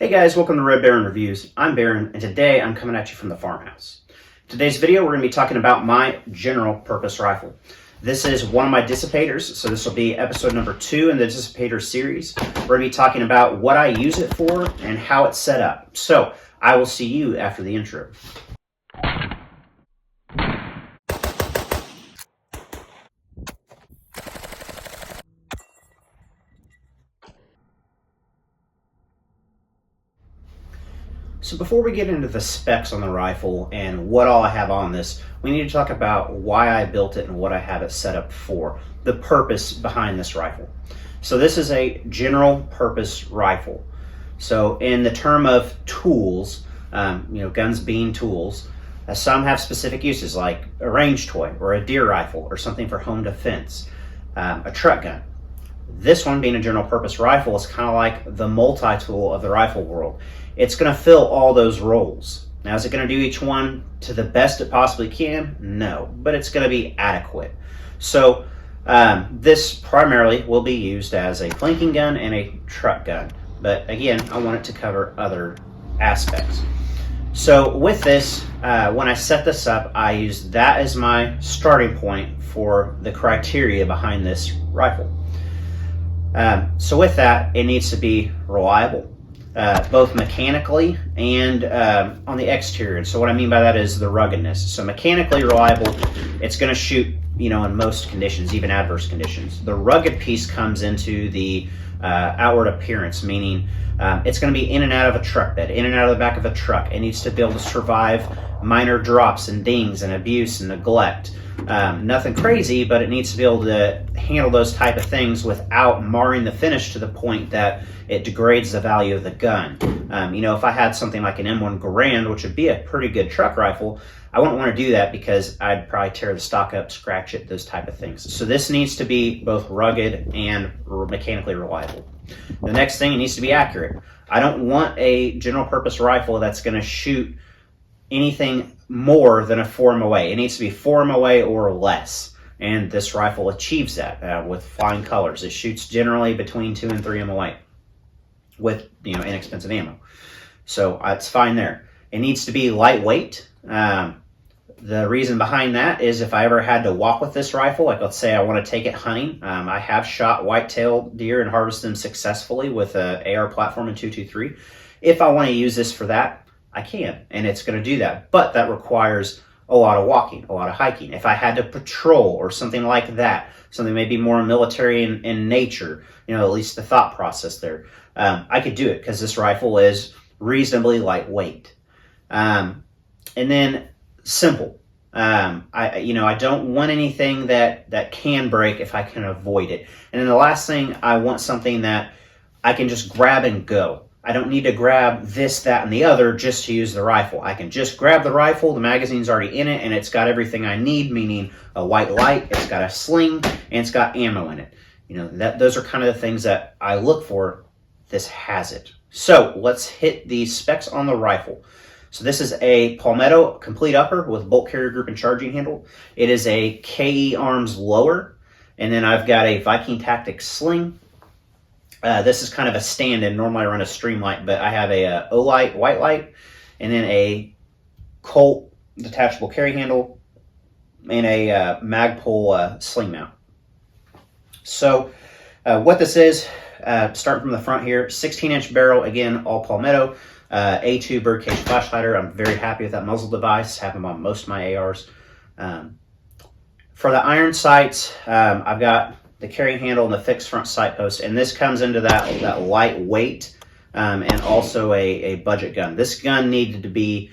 Hey guys, welcome to Red Barron Reviews. I'm Barron, and today I'm coming at you from the farmhouse. Today's video, we're going to be talking about my general purpose rifle. This is one of my Dissipators, so this will be episode number 2 in the Dissipator series. We're going to be talking about what I use it for and how it's set up. So, I will see you after the intro. So before we get into the specs on the rifle and what all I have on this, we need to talk about why I built it and what I have it set up for, the purpose behind this rifle. So this is a general purpose rifle. So in the term of tools, guns being tools, some have specific uses like a range toy or a deer rifle or something for home defense, a truck gun. This one being a general purpose rifle is kind of like the multi-tool of the rifle world. It's going to fill all those roles. Now, is it going to do each one to the best it possibly can? No, but it's going to be adequate. So this primarily will be used as a flanking gun and a truck gun. But again, I want it to cover other aspects. So with this, when I set this up, I used that as my starting point for the criteria behind this rifle. So with that, it needs to be reliable, both mechanically and on the exterior. So what I mean by that is the ruggedness. So mechanically reliable, it's going to shoot, in most conditions, even adverse conditions. The rugged piece comes into the outward appearance, meaning it's going to be in and out of a truck bed, in and out of the back of a truck. It needs to be able to survive minor drops and dings and abuse and neglect. Nothing crazy, but it needs to be able to handle those type of things without marring the finish to the point that it degrades the value of the gun. If I had something like an M1 Garand, which would be a pretty good truck rifle, I wouldn't want to do that because I'd probably tear the stock up, scratch it, those type of things. So this needs to be both rugged and mechanically reliable. The next thing, it needs to be accurate. I don't want a general purpose rifle that's going to shoot anything more than a 4 MOA. It needs to be 4 MOA or less, and this rifle achieves that with flying colors. It shoots generally between 2 and 3 MOA with inexpensive ammo, so it's fine there. It needs to be lightweight. The reason behind that is if I ever had to walk with this rifle, like let's say I want to take it hunting, I have shot white-tailed deer and harvested them successfully with a AR platform in 223. If I want to use this for that, I can, and it's going to do that, but that requires a lot of walking, a lot of hiking. If I had to patrol or something like that, something maybe more military in nature, at least the thought process there, I could do it because this rifle is reasonably lightweight. And then simple. I don't want anything that can break if I can avoid it. And then the last thing, I want something that I can just grab and go. I don't need to grab this, that, and the other just to use the rifle. I can just grab the rifle, the magazine's already in it, and it's got everything I need, meaning a white light, it's got a sling, and it's got ammo in it. Those are kind of the things that I look for. This has it. So let's hit the specs on the rifle. So this is a Palmetto complete upper with bolt carrier group and charging handle. It is a KE Arms lower, and then I've got a Viking Tactics sling. This is kind of a stand-in. Normally I run a Streamlight, but I have a O-Light, white light, and then a Colt detachable carry handle, and a Magpul sling mount. So what this is, starting from the front here, 16-inch barrel, again, all Palmetto, A2 birdcage flashlighter. I'm very happy with that muzzle device. Have them on most of my ARs. For the iron sights, I've got the carry handle and the fixed front sight post, and this comes into that lightweight and also a budget gun. This gun needed to be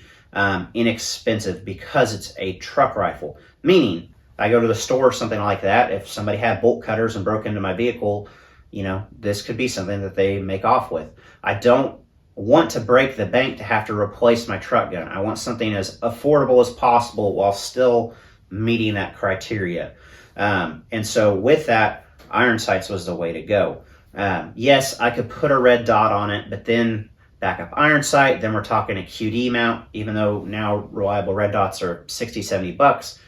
inexpensive because it's a truck rifle, meaning I go to the store or something like that, if somebody had bolt cutters and broke into my vehicle, this could be something that they make off with. I don't want to break the bank to have to replace my truck gun. I want something as affordable as possible while still meeting that criteria. And so with that, iron sights was the way to go. Yes, I could put a red dot on it, but then backup iron sight, then we're talking a QD mount, even though now reliable red dots are 60, 70 bucks.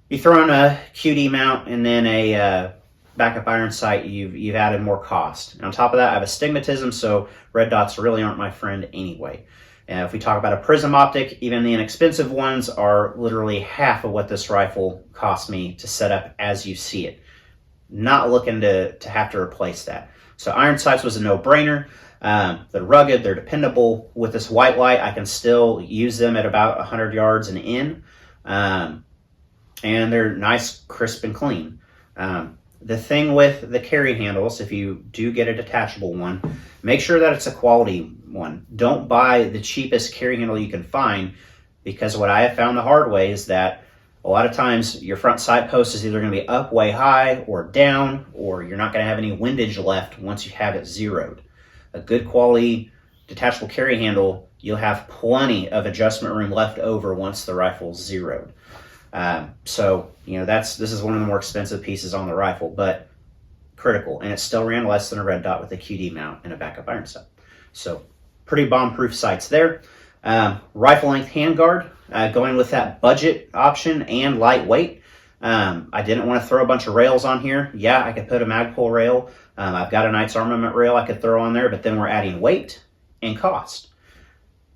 You throw in a QD mount and then a backup iron sight, you've added more cost. And on top of that, I have astigmatism, so red dots really aren't my friend anyway. And if we talk about a prism optic, even the inexpensive ones are literally half of what this rifle cost me to set up as you see it. Not looking to have to replace that. So iron sights was a no-brainer. They're rugged, they're dependable. With this white light, I can still use them at about 100 yards and in. And they're nice, crisp, and clean. The thing with the carry handles, if you do get a detachable one, make sure that it's a quality one. Don't buy the cheapest carry handle you can find, because what I have found the hard way is that a lot of times your front sight post is either going to be up way high or down, or you're not going to have any windage left once you have it zeroed. A good quality detachable carry handle, you'll have plenty of adjustment room left over once the rifle's zeroed. So, you know, this is one of the more expensive pieces on the rifle, but critical, and it still ran less than a red dot with a QD mount and a backup iron sight. So, pretty bomb-proof sights there. Rifle length handguard, going with that budget option and lightweight. I didn't want to throw a bunch of rails on here. Yeah, I could put a Magpul rail. I've got a Knights Armament rail I could throw on there, but then we're adding weight and cost.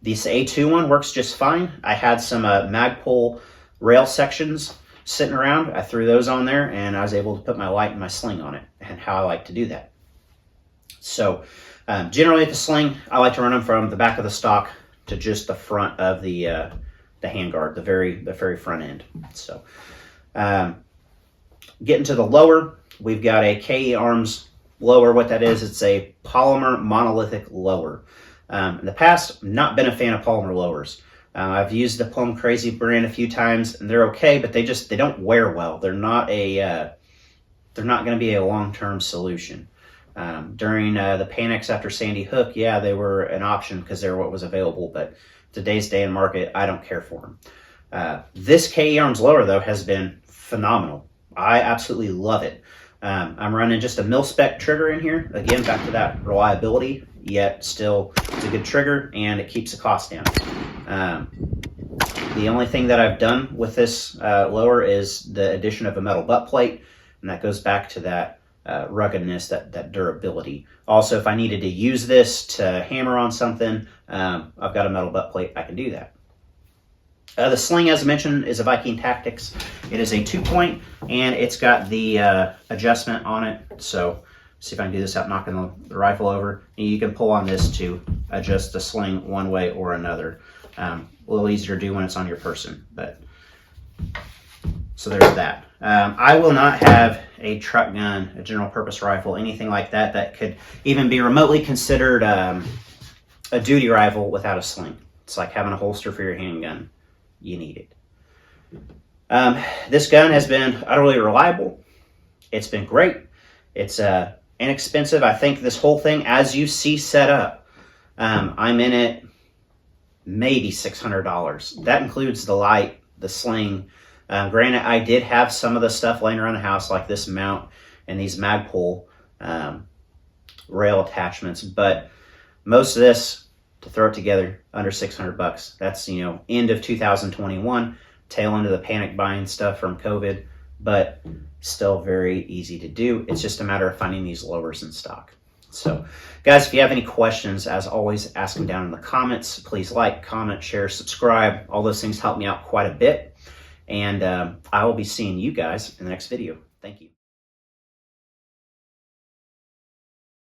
This A2 one works just fine. I had some Magpul rail sections sitting around. I threw those on there, and I was able to put my light and my sling on it, and how I like to do that. So generally at the sling, I like to run them from the back of the stock to just the front of the handguard, the very front end. So getting to the lower, we've got a KE Arms lower. What that is, it's a polymer monolithic lower. In the past, not been a fan of polymer lowers. I've used the Plum Crazy brand a few times, and they're okay, but they don't wear well. They're not going to be a long-term solution. During the panics after Sandy Hook, yeah, they were an option because they're what was available, but today's day and market, I don't care for them. This KE Arms lower, though, has been phenomenal. I absolutely love it. I'm running just a mil-spec trigger in here. Again, back to that reliability, yet still it's a good trigger, and it keeps the cost down. The only thing that I've done with this lower is the addition of a metal butt plate, and that goes back to that ruggedness, that durability. Also, if I needed to use this to hammer on something, I've got a metal butt plate, I can do that. The sling, as I mentioned, is a Viking Tactics. It is a 2-point, and it's got the adjustment on it. So, see if I can do this without knocking the rifle over. And you can pull on this to adjust the sling one way or another. A little easier to do when it's on your person, but so there's that. I will not have a truck gun, a general purpose rifle, anything like that that could even be remotely considered a duty rifle without a sling. It's like having a holster for your handgun. You need it. This gun has been utterly reliable. It's been great. It's inexpensive. I think this whole thing, as you see set up, I'm in it maybe $600. That includes the light, the sling. Granted, I did have some of the stuff laying around the house, like this mount and these Magpul rail attachments, but most of this, to throw it together, under $600. That's, you know, end of 2021, tail end of the panic buying stuff from COVID, but still very easy to do. It's just a matter of finding these lowers in stock. So, guys, if you have any questions, as always, ask them down in the comments. Please like, comment, share, subscribe. All those things help me out quite a bit. And I will be seeing you guys in the next video. Thank you.